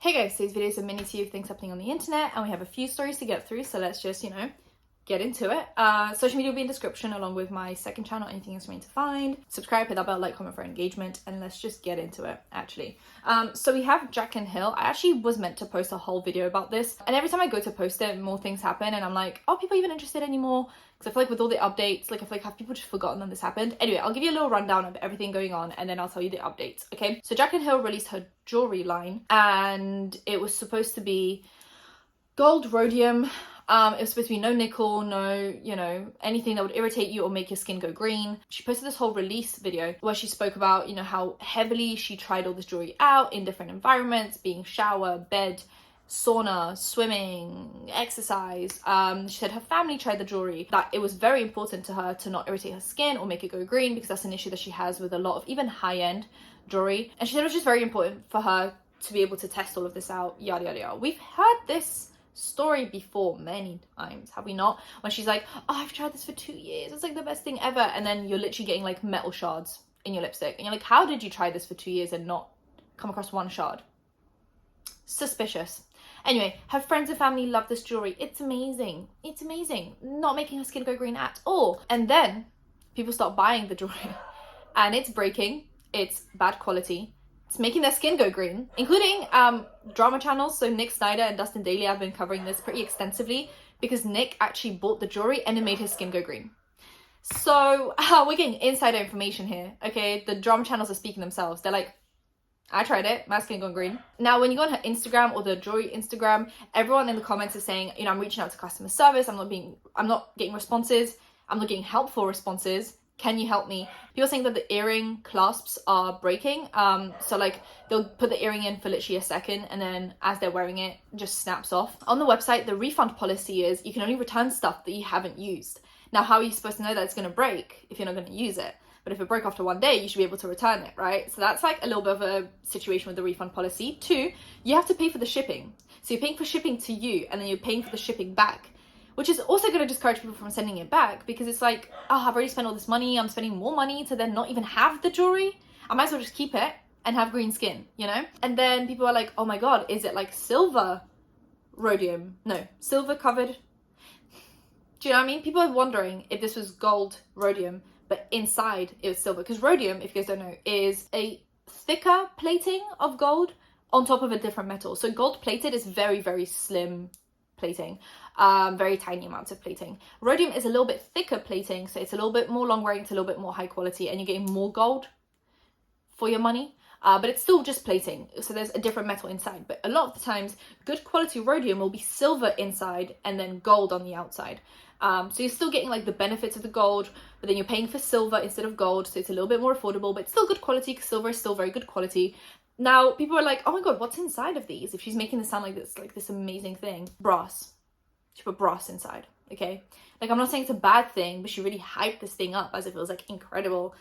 Hey guys, today's video is a mini to you of things happening on the internet, and we have a few stories to get through, so let's just, get into it. Social media will be in the description along with my second channel, anything else you need to find. Subscribe, hit that bell, like, comment for engagement, and let's just get into it, actually. So we have Jaclyn Hill. I actually was meant to post a whole video about this, and every time I go to post it, more things happen, and I'm like, are people even interested anymore? Because I feel like with all the updates, I feel like have people just forgotten that this happened? Anyway, I'll give you a little rundown of everything going on, and then I'll tell you the updates, okay? So Jaclyn Hill released her jewelry line, and it was supposed to be gold rhodium. It was supposed to be no nickel, no, anything that would irritate you or make your skin go green. She posted this whole release video where she spoke about, how heavily she tried all this jewelry out in different environments, being shower, bed, sauna, swimming, exercise. She said her family tried the jewelry, that it was very important to her to not irritate her skin or make it go green, because that's an issue that she has with a lot of even high-end jewelry. And she said it was just very important for her to be able to test all of this out, yada yada yada. We've heard this story before many times, have we not? When she's like, oh, I've tried this for 2 years, it's like the best thing ever, and then you're literally getting like metal shards in your lipstick, and you're like, how did you try this for 2 years and not come across one shard? Suspicious. Anyway, her friends and family love this jewelry. It's amazing. It's amazing. Not making her skin go green at all. And then people start buying the jewelry and it's breaking. It's bad quality. It's making their skin go green, including drama channels. So Nick Snyder and Dustin Daly have been covering this pretty extensively because Nick actually bought the jewelry and it made his skin go green. So we're getting insider information here, okay? The drama channels are speaking themselves. They're like, I tried it, my skin gone green. Now, when you go on her Instagram or the jewelry Instagram, everyone in the comments is saying, I'm reaching out to customer service. I'm not getting responses. I'm not getting helpful responses. Can you help me? People are saying that the earring clasps are breaking. So like they'll put the earring in for literally a second, and then as they're wearing it, just snaps off. On the website, the refund policy is you can only return stuff that you haven't used. Now, how are you supposed to know that it's going to break if you're not going to use it? But if it broke after 1 day, you should be able to return it, right? So that's like a little bit of a situation with the refund policy. 2, you have to pay for the shipping. So you're paying for shipping to you, and then you're paying for the shipping back, which is also going to discourage people from sending it back, because it's like, oh, I've already spent all this money. I'm spending more money to then not even have the jewelry. I might as well just keep it and have green skin, And then people are like, oh my God, is it like silver rhodium? No, silver covered. Do you know what I mean? People are wondering if this was gold rhodium, but inside it was silver. Because rhodium, if you guys don't know, is a thicker plating of gold on top of a different metal. So gold plated is very, very slim plating, very tiny amounts of plating. Rhodium is a little bit thicker plating, so it's a little bit more long wearing, it's a little bit more high quality, and you're getting more gold for your money. But it's still just plating, so there's a different metal inside. But a lot of the times, good quality rhodium will be silver inside and then gold on the outside. So you're still getting like the benefits of the gold, but then you're paying for silver instead of gold, so it's a little bit more affordable, but it's still good quality because silver is still very good quality. Now, people are like, oh my God, what's inside of these? If she's making this sound like this amazing thing. Brass. She put brass inside, okay? Like, I'm not saying it's a bad thing, but she really hyped this thing up as if it was like incredible.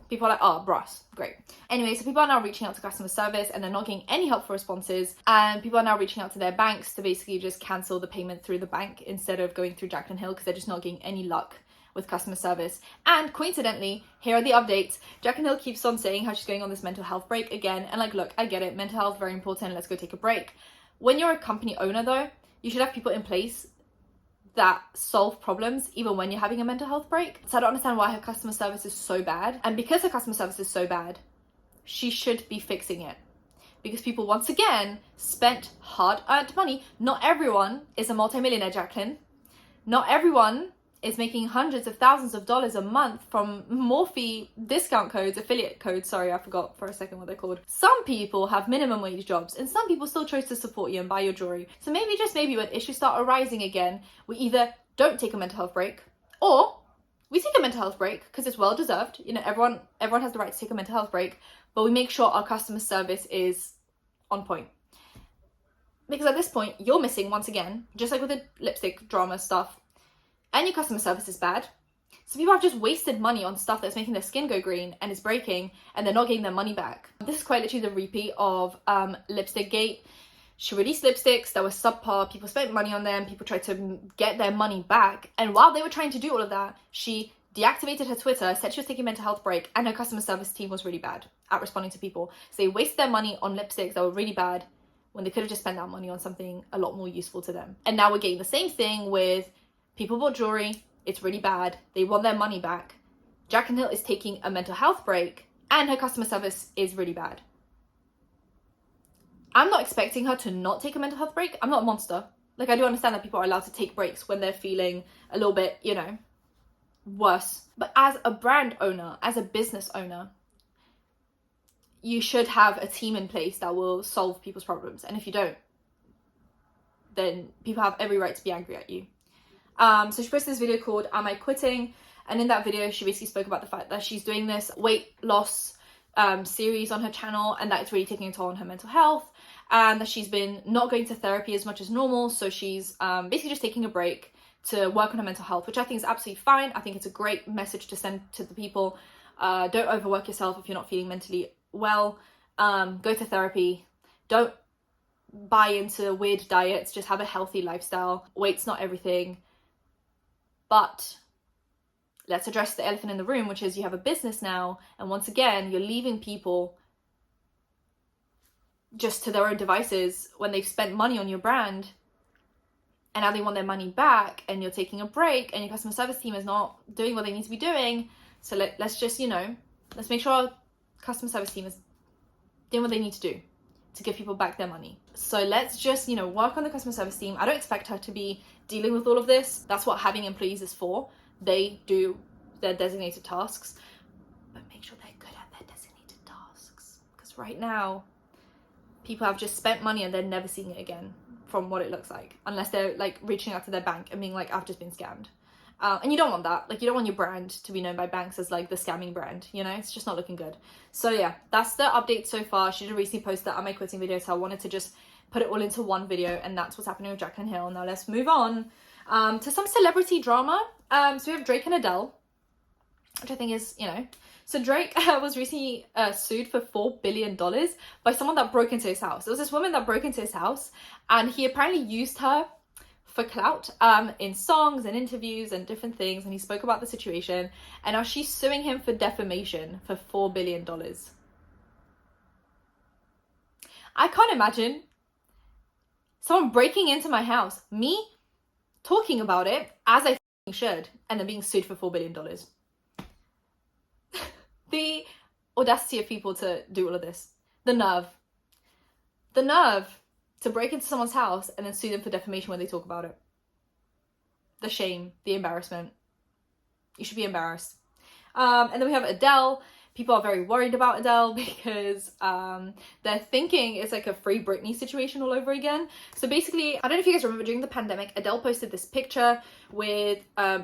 People are like, oh, brass, great. Anyway, so people are now reaching out to customer service and they're not getting any helpful responses. And people are now reaching out to their banks to basically just cancel the payment through the bank instead of going through Jaclyn Hill, because they're just not getting any luck with customer service. And coincidentally, here are the updates. Jaclyn Hill keeps on saying how she's going on this mental health break again. And like, look, I get it. Mental health, very important. Let's go take a break. When you're a company owner though, you should have people in place that solve problems even when you're having a mental health break. So I don't understand why her customer service is so bad. And because her customer service is so bad, she should be fixing it. Because people, once again, spent hard-earned money. Not everyone is a multimillionaire, Jaclyn. Not everyone is making hundreds of thousands of dollars a month from Morphe discount codes, affiliate codes. Sorry, I forgot for a second what they're called. Some people have minimum wage jobs, and some people still chose to support you and buy your jewelry. So maybe, just maybe, when issues start arising again, we either don't take a mental health break, or we take a mental health break because it's well deserved. Everyone has the right to take a mental health break, but we make sure our customer service is on point. Because at this point, you're missing once again, just like with the lipstick drama stuff, and your customer service is bad. So people have just wasted money on stuff that's making their skin go green and is breaking, and they're not getting their money back. This is quite literally the repeat of Lipstick Gate. She released lipsticks that were subpar, people spent money on them, people tried to get their money back, and while they were trying to do all of that, she deactivated her Twitter, said she was taking a mental health break, and her customer service team was really bad at responding to people. So they wasted their money on lipsticks that were really bad, when they could have just spent that money on something a lot more useful to them. And now we're getting the same thing with people bought jewelry, it's really bad, they want their money back. Jaclyn Hill is taking a mental health break and her customer service is really bad. I'm not expecting her to not take a mental health break. I'm not a monster. Like, I do understand that people are allowed to take breaks when they're feeling a little bit, you know, worse. But as a brand owner, as a business owner, you should have a team in place that will solve people's problems. And if you don't, then people have every right to be angry at you. So she posted this video called Am I Quitting? And in that video, she basically spoke about the fact that she's doing this weight loss series on her channel and that it's really taking a toll on her mental health, and that she's been not going to therapy as much as normal. So she's basically just taking a break to work on her mental health, which I think is absolutely fine. I think it's a great message to send to the people. Don't overwork yourself if you're not feeling mentally well. Go to therapy. Don't buy into weird diets. Just have a healthy lifestyle. Weight's not everything. But let's address the elephant in the room, which is you have a business now, and once again, you're leaving people just to their own devices when they've spent money on your brand, and now they want their money back, and you're taking a break, and your customer service team is not doing what they need to be doing. So let's just, you know, let's make sure our customer service team is doing what they need to do to give people back their money. So let's just, you know, work on the customer service team. I don't expect her to be dealing with all of this. That's what having employees is for. They do their designated tasks, but make sure they're good at their designated tasks. Because right now, people have just spent money and they're never seeing it again from what it looks like. Unless they're like reaching out to their bank and being like, I've just been scammed. And you don't want that. Like, you don't want your brand to be known by banks as like the scamming brand, you know? It's just not looking good. So yeah, that's the update so far. She did recently post that Am I Quitting video, so I wanted to just put it all into one video, and that's what's happening with Jaclyn Hill. Now let's move on to some celebrity drama. So we have Drake and Adele, which I think is, you know, so Drake was recently sued for $4 billion by someone that broke into his house. There was this woman that broke into his house, and he apparently used her for clout in songs and interviews and different things, and he spoke about the situation, and now she's suing him for defamation for $4 billion. I can't imagine someone breaking into my house, me talking about it as I should, and then being sued for $4 billion. The audacity of people to do all of this. The nerve to break into someone's house and then sue them for defamation when they talk about it. The shame, the embarrassment. You should be embarrassed. And then we have Adele. People are very worried about Adele because they're thinking it's like a Free Britney situation all over again. So basically, I don't know if you guys remember, during the pandemic, Adele posted this picture with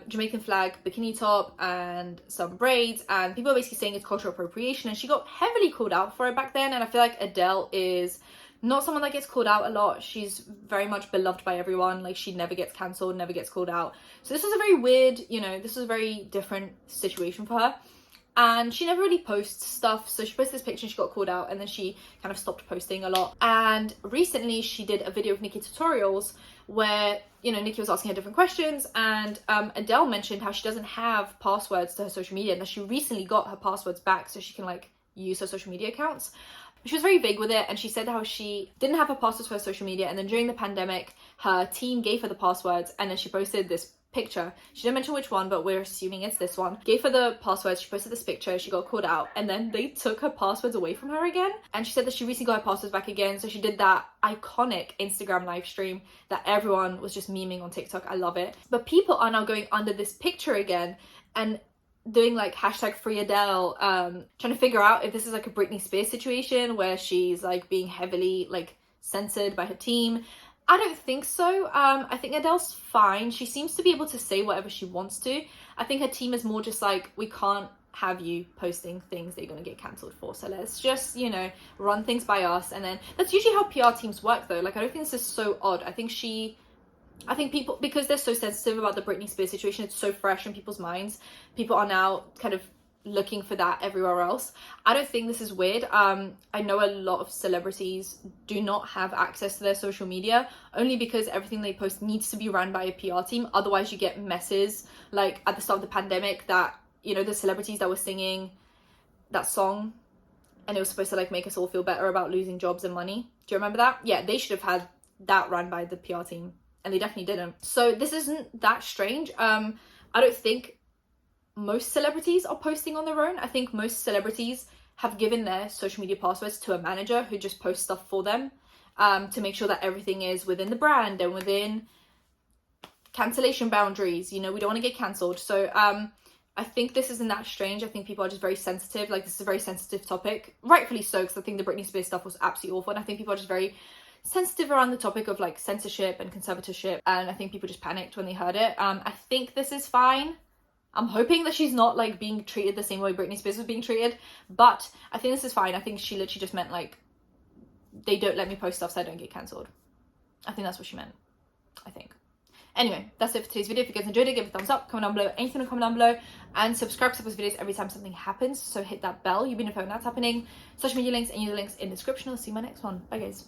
Jamaican flag bikini top and some braids, and people are basically saying it's cultural appropriation, and she got heavily called out for it back then. And I feel like Adele is not someone that gets called out a lot. She's very much beloved by everyone. Like, she never gets cancelled, never gets called out. So this was a very weird, you know, this was a very different situation for her. And she never really posts stuff. So she posted this picture and she got called out, and then she kind of stopped posting a lot. And recently she did a video with Nikki Tutorials where, you know, Nikki was asking her different questions, and Adele mentioned how she doesn't have passwords to her social media, and that she recently got her passwords back so she can like use her social media accounts. She was very vague with it, and she said how she didn't have her passwords for her social media, and then during the pandemic her team gave her the passwords, and then she posted this picture. She didn't mention which one, but we're assuming it's this one. Gave her the passwords, she posted this picture, she got called out, and then they took her passwords away from her again. And she said that she recently got her passwords back again, so she did that iconic Instagram live stream that everyone was just memeing on TikTok. I love it. But people are now going under this picture again and doing like hashtag free Adele, trying to figure out if this is like a Britney Spears situation where she's like being heavily like censored by her team. I don't think so. I think Adele's fine. She seems to be able to say whatever she wants to. I think her team is more just like, we can't have you posting things that you're going to get cancelled for. So let's just, you know, run things by us. And then that's usually how PR teams work though. Like, I don't think this is so odd. I think people, because they're so sensitive about the Britney Spears situation, it's so fresh in people's minds. People are now kind of looking for that everywhere else. I don't think this is weird. I know a lot of celebrities do not have access to their social media, only because everything they post needs to be run by a PR team. Otherwise you get messes like at the start of the pandemic that, you know, the celebrities that were singing that song and it was supposed to like make us all feel better about losing jobs and money. Do you remember that? Yeah, they should have had that run by the PR team, and they definitely didn't. So this isn't that strange. I don't think most celebrities are posting on their own. I think most celebrities have given their social media passwords to a manager who just posts stuff for them, to make sure that everything is within the brand and within cancellation boundaries. You know, we don't want to get cancelled. So I think this isn't that strange. I think people are just very sensitive. Like, this is a very sensitive topic, rightfully so, because I think the Britney Spears stuff was absolutely awful, and I think people are just very sensitive around the topic of like censorship and conservatorship, and I think people just panicked when they heard it. I think this is fine. I'm hoping that she's not like being treated the same way Britney Spears was being treated, but I think this is fine. I think she literally just meant like, they don't let me post stuff so I don't get cancelled. I think that's what she meant, I think. Anyway, that's it for today's video. If you guys enjoyed it, give it a thumbs up, comment down below, anything to comment down below, and subscribe to post videos every time something happens. So hit that bell, you'll be notified when that's happening. Social media links and user links in the description. I'll see you in my next one. Bye guys.